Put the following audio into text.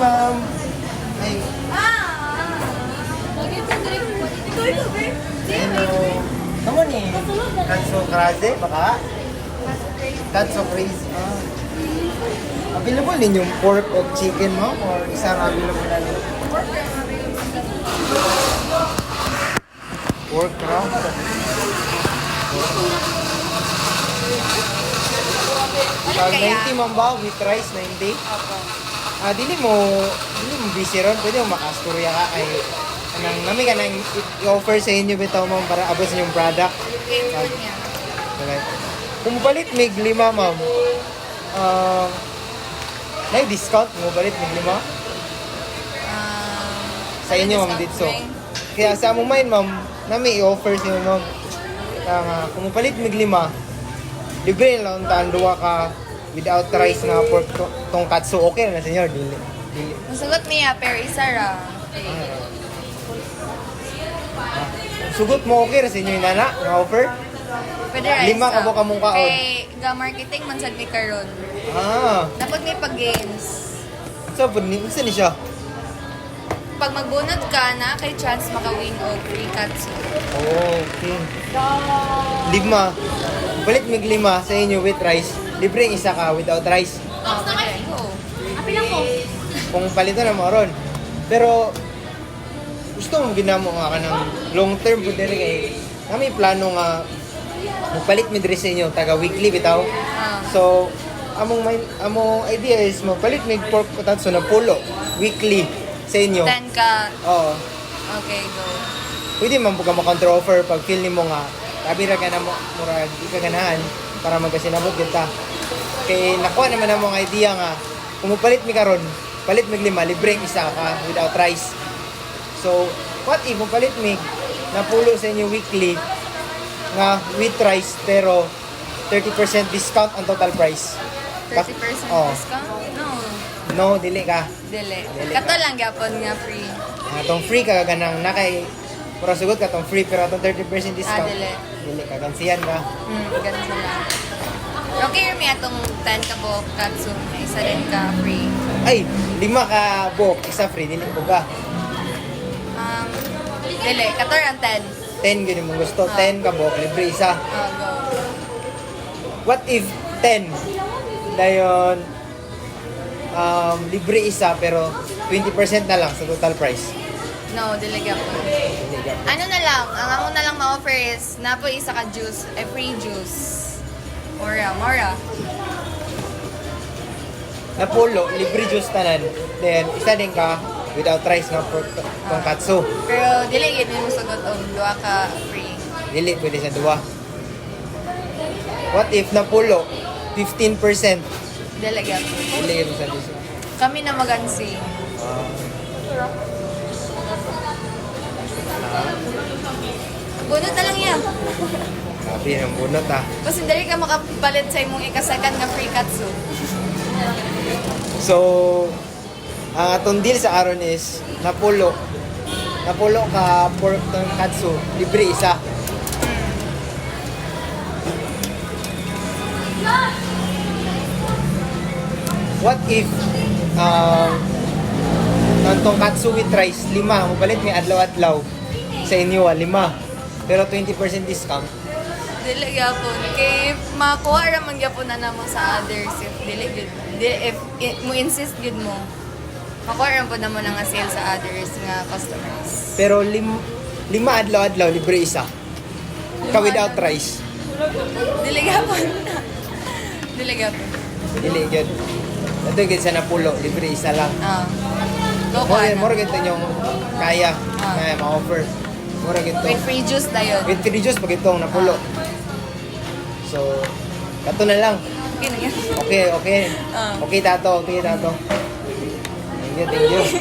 ma'am. Ay, hello. Kamu nih? Katsu krase, baka? Katsu crazy. Available din yung pork o chicken mo? Or isang available na lang? Pork raw? Pag 90 man ba with rice, 90? Opo. Dili mo busy ron, pwede mo makasturya ka kay anang nami ka nang i-offer sa inyo bitaw ma'am para abot sa inyong product. Game po niya. Okay. Kung balit mig 5 ma'am, may discount mo balit mig 5 sa inyo ma'am dito. Kaya sa mo main ma'am, nami i-offer sa inyo ma'am. Kung balit mig 5, libre lang taan duwa ka without rice na pork tongkatsu, okay na sa inyo, dili. Masagot niya, pero isa ra. Sugot mo okay na sa inyo yung nana, na offer? Pwede ra 5 ka ba kamong kaon? Kay ga-marketing man sad ni karon. Dapat may pag-games. So, isa ni siya. Pag magbunot ka na, kay chance maka-win og free katsu. Okay. 5. Balit mig 5 sa inyo with rice. Libre isa ka without rice. Okay. Api lang po. Kung palito na mo ron. Pero, gusto mo ginamo nga ka ng long term po din kay kami plano nga magpalit mi diri sa inyo taga weekly bitaw. So, among idea is magpalit mi pork potato na pulo weekly sa inyo. 10 ka. Oo. Okay, go. Pwede man po ka ma-counter offer pag feel nimo nga tabi ra ka na mo mura di ka ganahan para magkasinabot kita. Kay nakuha naman ang mga idea nga kung magpalit mi karon, palit mi 5 libre isa ka without rice. So, what if magpalit mi na pulo sa inyo weekly nga with rice pero 30% discount ang total price. 30% Oh. discount? No. No, dili ka. Dili. Dili. Kato lang gyapon nga free. Atong free ka ganang nakay para sugot ka tong free pero atong 30% discount. Dili. Dili ka gansiyan ka. Ganun sila. Okay, Rumi, atong 10 ka po katsu. May isa rin ka free. Ay, 5 ka book, isa free dili ko ka. Dili. Kato ang 10. 10 gini mo gusto, 10 ka book, libre isa. Go. What if 10? Dayon libre isa pero 20% na lang sa total price. No, dili gyapon. Dili ka. Ano na lang, ang ako na lang ma-offer is napo isa ka juice, free juice. Mora. Na pulo, libre juice tanan. Then isa din ka without rice na pork tonkatsu. Pero dili gid mo sagot og duha ka free. Dili pwede sa duwa. What if na pulo 15%? Dili gyapon. Dili yun sa duwa. Kami na magansi. Bunot na lang yan. Sabi ng bunot Kasi dali ka makapalit sa imong ikasakan nga free katsu. So, ang atong deal sa aron is napulo ka pork tonkatsu, libre isa. What if ang tonkatsu with rice, 5, mapalit may adlaw-adlaw sa inyo 5, pero 20% discount. Dili gyapon kay makuha ra man gyapon na namo sa others if mo insist gud mo. Makuha ra po namo nga sale sa others nga customers. Pero 5 adlaw-adlaw, libre isa. Ka without rice. Dili gyapon. Dili gyapon. Dili gyud. Ito gyud sa napulo, libre isa lang. Go More ka. gito yung kaya ma-offer. More gito. With free juice dayon. With free juice pag itong napulo. So, kato na lang. Okay na yan. Okay. Okay tato. Thank you.